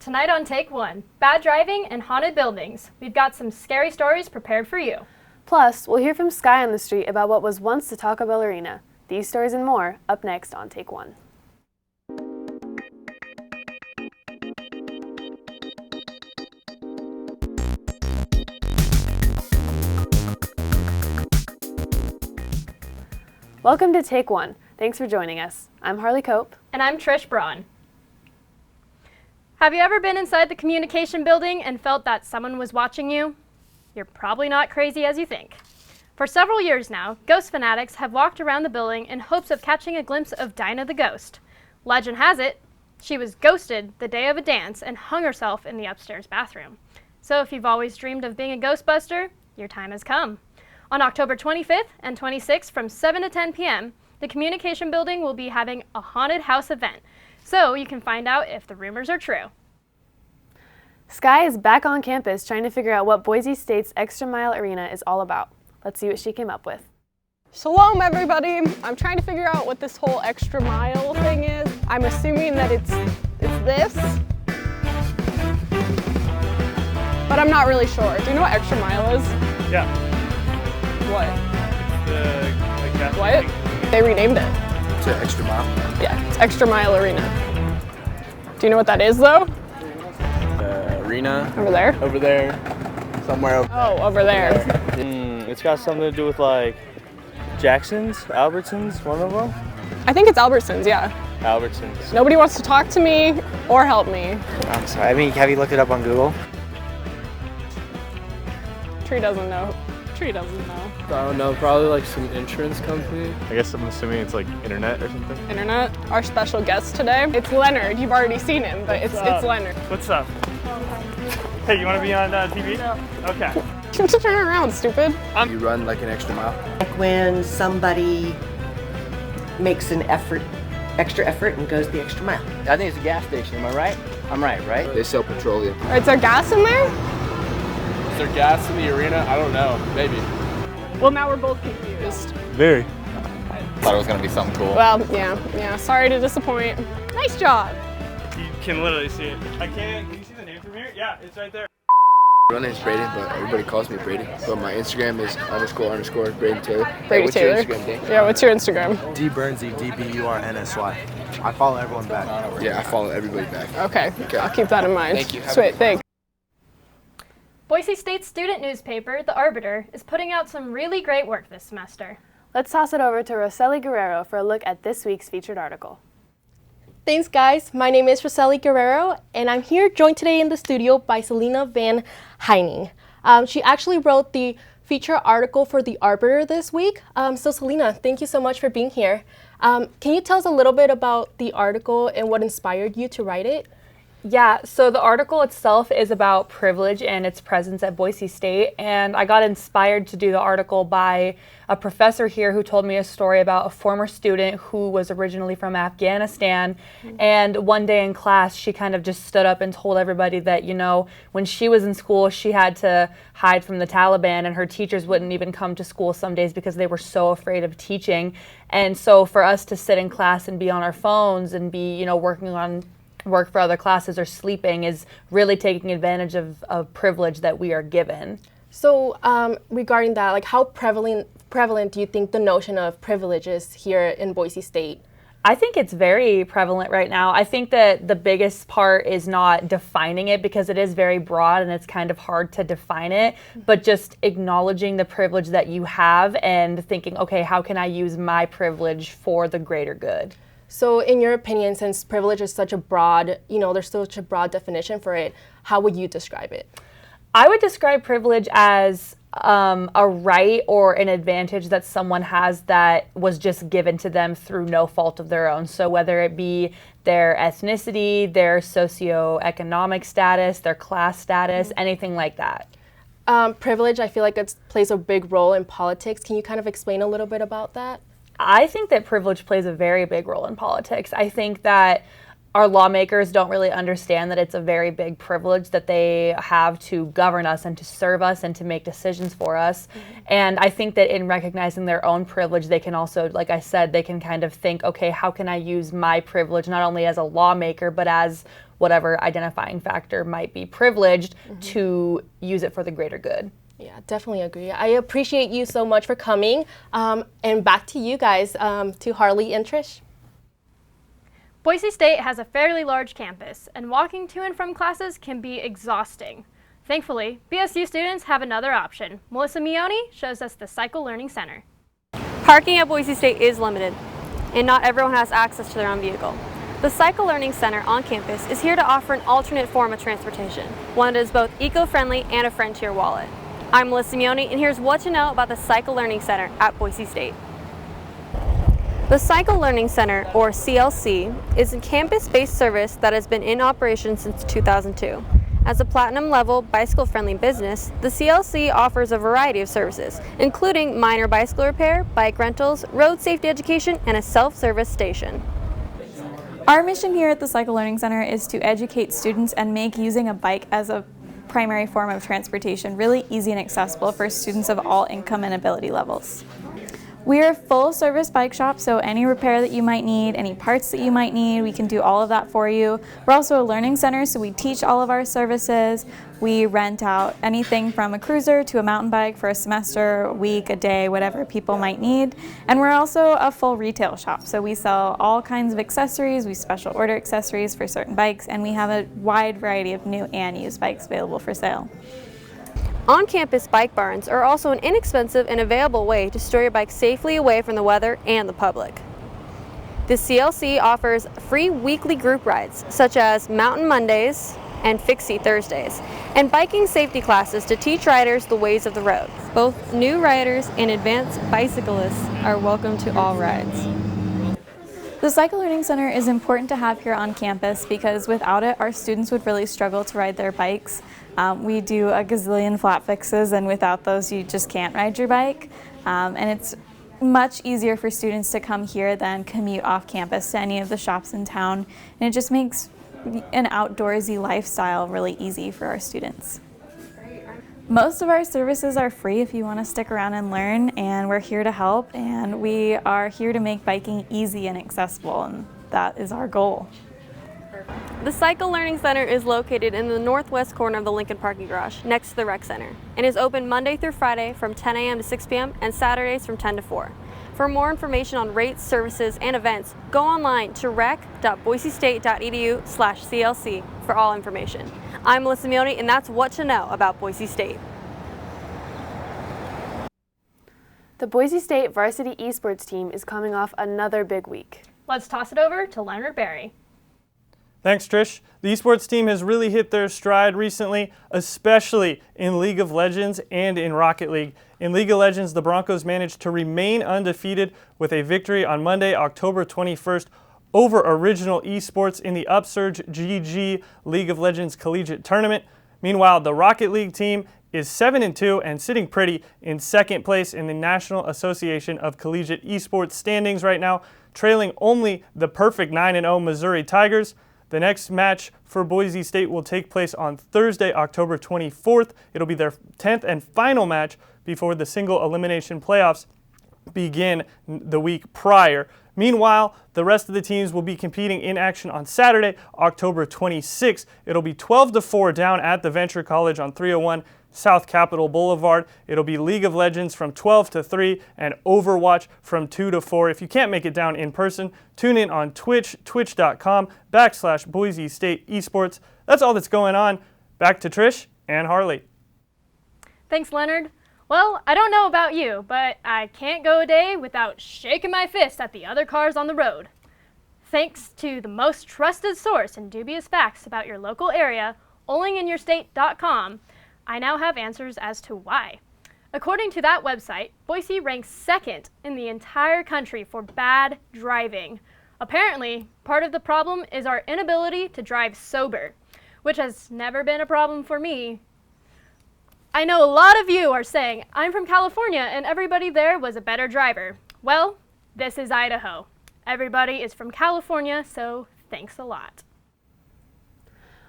Tonight on Take One, bad driving and haunted buildings. We've got some scary stories prepared for you. Plus, we'll hear from Skye on the street about what was once the Taco Bell Arena. These stories and more up next on Take One. Welcome to Take One. Thanks for joining us. I'm Harley Cope. And I'm Trish Braun. Have you ever been inside the communication building and felt that someone was watching you? You're probably not crazy as you think. For several years now, ghost fanatics have walked around the building in hopes of catching a glimpse of Dinah the ghost. Legend has it, she was ghosted the day of a dance and hung herself in the upstairs bathroom. So if you've always dreamed of being a ghostbuster, your time has come. On October 25th and 26th from 7 to 10 p.m., the Communication Building will be having a haunted house event, so you can find out if the rumors are true. Skye is back on campus trying to figure out what Boise State's Extra Mile Arena is all about. Let's see what she came up with. Shalom, everybody. I'm trying to figure out what this whole extra mile thing is. I'm assuming that it's this, but I'm not really sure. Do you know what extra mile is? Yeah. What? The gas What? station. They renamed it. To Extra Mile? Yeah, it's Extra Mile Arena. Do you know what that is, though? Arena. Over there? Over there. Somewhere over Oh, over there. It's got something to do with like Jackson's, Albertsons, one of them? I think it's Albertsons, yeah. Albertsons. Nobody wants to talk to me or help me. I'm sorry. I mean, have you looked it up on Google? Tree doesn't know. Tree doesn't know. I don't know, probably like some insurance company. I guess I'm assuming it's like internet or something. Internet. Our special guest today. It's Leonard. You've already seen him, but it's Leonard. What's up? Hey, you want to be on TV? No. Okay. Turn around, stupid. You run like an extra mile? When somebody makes an extra effort and goes the extra mile. I think it's a gas station. Am I right? I'm right? They sell petroleum. Is there gas in there? Is there gas in the arena? I don't know, maybe. Well, now we're both confused. Very. Thought it was gonna be something cool. Well, yeah, sorry to disappoint. Nice job. You can literally see it. Can you see the name from here? Yeah, it's right there. My name is Braden, but everybody calls me Brady. But my Instagram is _ Braden Taylor. Brady what's Taylor. Your Instagram, Dave? Yeah, what's your Instagram? D Burnsy, DBURNSY. I follow everyone back. Yeah, I follow everybody back. Okay, I'll keep that in mind. Thank you. Sweet, thanks. Boise State's student newspaper, The Arbiter, is putting out some really great work this semester. Let's toss it over to Roseli Guerrero for a look at this week's featured article. Thanks, guys. My name is Roseli Guerrero, and I'm here joined today in the studio by Selena Van Heining. She actually wrote the feature article for The Arbiter this week. So Selena, thank you so much for being here. Can you tell us a little bit about the article and what inspired you to write it? Yeah, so the article itself is about privilege and its presence at Boise State, and I got inspired to do the article by a professor here who told me a story about a former student who was originally from Afghanistan, and one day in class she kind of just stood up and told everybody that, you know, when she was in school she had to hide from the Taliban and her teachers wouldn't even come to school some days because they were so afraid of teaching. And so for us to sit in class and be on our phones and be, you know, working on work for other classes or sleeping is really taking advantage of privilege that we are given. So regarding that, like how prevalent do you think the notion of privilege is here in Boise State? I think it's very prevalent right now. I think that the biggest part is not defining it because it is very broad and it's kind of hard to define it, but just acknowledging the privilege that you have and thinking, okay, how can I use my privilege for the greater good? So in your opinion, since privilege is such a broad, you know, there's such a broad definition for it, how would you describe it? I would describe privilege as a right or an advantage that someone has that was just given to them through no fault of their own. So whether it be their ethnicity, their socioeconomic status, their class status, anything like that. Privilege, I feel like it plays a big role in politics. Can you kind of explain a little bit about that? I think that privilege plays a very big role in politics. I think that our lawmakers don't really understand that it's a very big privilege that they have to govern us and to serve us and to make decisions for us. And I think that in recognizing their own privilege, they can also, like I said, they can kind of think, okay, how can I use my privilege not only as a lawmaker, but as whatever identifying factor might be privileged to use it for the greater good. Yeah, definitely agree. I appreciate you so much for coming. And back to you guys, to Harley and Trish. Boise State has a fairly large campus, and walking to and from classes can be exhausting. Thankfully, BSU students have another option. Melissa Mione shows us the Cycle Learning Center. Parking at Boise State is limited, and not everyone has access to their own vehicle. The Cycle Learning Center on campus is here to offer an alternate form of transportation, one that is both eco-friendly and a friend to your wallet. I'm Melissa Mione, and here's what to know about the Cycle Learning Center at Boise State. The Cycle Learning Center, or CLC, is a campus-based service that has been in operation since 2002. As a platinum-level, bicycle-friendly business, the CLC offers a variety of services, including minor bicycle repair, bike rentals, road safety education, and a self-service station. Our mission here at the Cycle Learning Center is to educate students and make using a bike as a primary form of transportation really easy and accessible for students of all income and ability levels. We are a full-service bike shop, so any repair that you might need, any parts that you might need, we can do all of that for you. We're also a learning center, so we teach all of our services. We rent out anything from a cruiser to a mountain bike for a semester, a week, a day, whatever people might need. And we're also a full retail shop, so we sell all kinds of accessories. We special order accessories for certain bikes, and we have a wide variety of new and used bikes available for sale. On-campus bike barns are also an inexpensive and available way to store your bike safely away from the weather and the public. The CLC offers free weekly group rides, such as Mountain Mondays and Fixie Thursdays, and biking safety classes to teach riders the ways of the road. Both new riders and advanced bicyclists are welcome to all rides. The Cycle Learning Center is important to have here on campus because without it, our students would really struggle to ride their bikes. We do a gazillion flat fixes, and without those you just can't ride your bike. And it's much easier for students to come here than commute off campus to any of the shops in town. And it just makes an outdoorsy lifestyle really easy for our students. Most of our services are free if you want to stick around and learn, and we're here to help, and we are here to make biking easy and accessible, and that is our goal. The Cycle Learning Center is located in the northwest corner of the Lincoln parking garage, next to the rec center, and is open Monday through Friday from 10 a.m. to 6 p.m. and Saturdays from 10 to 4. For more information on rates, services, and events, go online to rec.boisestate.edu/CLC for all information. I'm Melissa Mione, and that's what to know about Boise State. The Boise State varsity eSports team is coming off another big week. Let's toss it over to Leonard Berry. Thanks, Trish. The esports team has really hit their stride recently, especially in League of Legends and in Rocket League. In League of Legends, the Broncos managed to remain undefeated with a victory on Monday, October 21st, over Original Esports in the Upsurge GG League of Legends Collegiate Tournament. Meanwhile, the Rocket League team is 7-2 and sitting pretty in second place in the National Association of Collegiate Esports standings right now, trailing only the perfect 9-0 Missouri Tigers. The next match for Boise State will take place on Thursday, October 24th. It'll be their 10th and final match before the single elimination playoffs begin the week prior. Meanwhile, the rest of the teams will be competing in action on Saturday, October 26th. It'll be 12-4 down at the Venture College on 301 South Capitol Boulevard. It'll be League of Legends from 12 to 3 and Overwatch from 2 to 4. If you can't make it down in person, tune in on Twitch, twitch.com/Boise State Esports. That's all that's going on. Back to Trish and Harley. Thanks, Leonard. Well, I don't know about you, but I can't go a day without shaking my fist at the other cars on the road. Thanks to the most trusted source in dubious facts about your local area, onlyinyourstate.com, I now have answers as to why. According to that website, Boise ranks second in the entire country for bad driving. Apparently, part of the problem is our inability to drive sober, which has never been a problem for me. I know a lot of you are saying, I'm from California and everybody there was a better driver. Well, this is Idaho. Everybody is from California, so thanks a lot.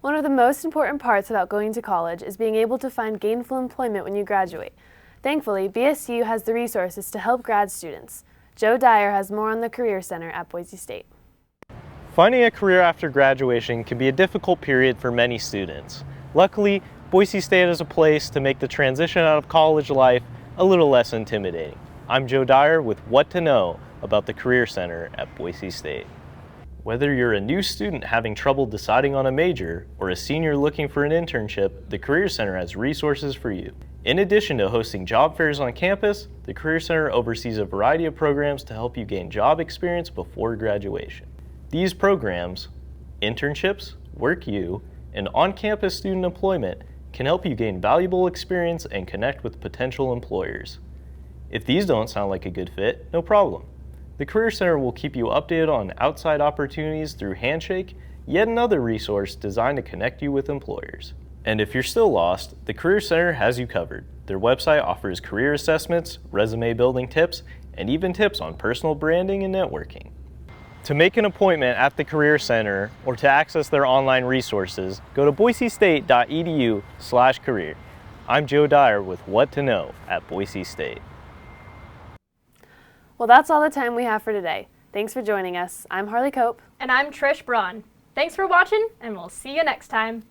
One of the most important parts about going to college is being able to find gainful employment when you graduate. Thankfully, BSU has the resources to help grad students. Joe Dyer has more on the Career Center at Boise State. Finding a career after graduation can be a difficult period for many students. Luckily, Boise State is a place to make the transition out of college life a little less intimidating. I'm Joe Dyer with What to Know about the Career Center at Boise State. Whether you're a new student having trouble deciding on a major or a senior looking for an internship, the Career Center has resources for you. In addition to hosting job fairs on campus, the Career Center oversees a variety of programs to help you gain job experience before graduation. These programs, internships, WorkU, and on-campus student employment can help you gain valuable experience and connect with potential employers. If these don't sound like a good fit, no problem. The Career Center will keep you updated on outside opportunities through Handshake, yet another resource designed to connect you with employers. And if you're still lost, the Career Center has you covered. Their website offers career assessments, resume building tips, and even tips on personal branding and networking. To make an appointment at the Career Center or to access their online resources, go to boisestate.edu/career. I'm Joe Dyer with What to Know at Boise State. Well, that's all the time we have for today. Thanks for joining us. I'm Harley Cope. And I'm Trish Braun. Thanks for watching, and we'll see you next time.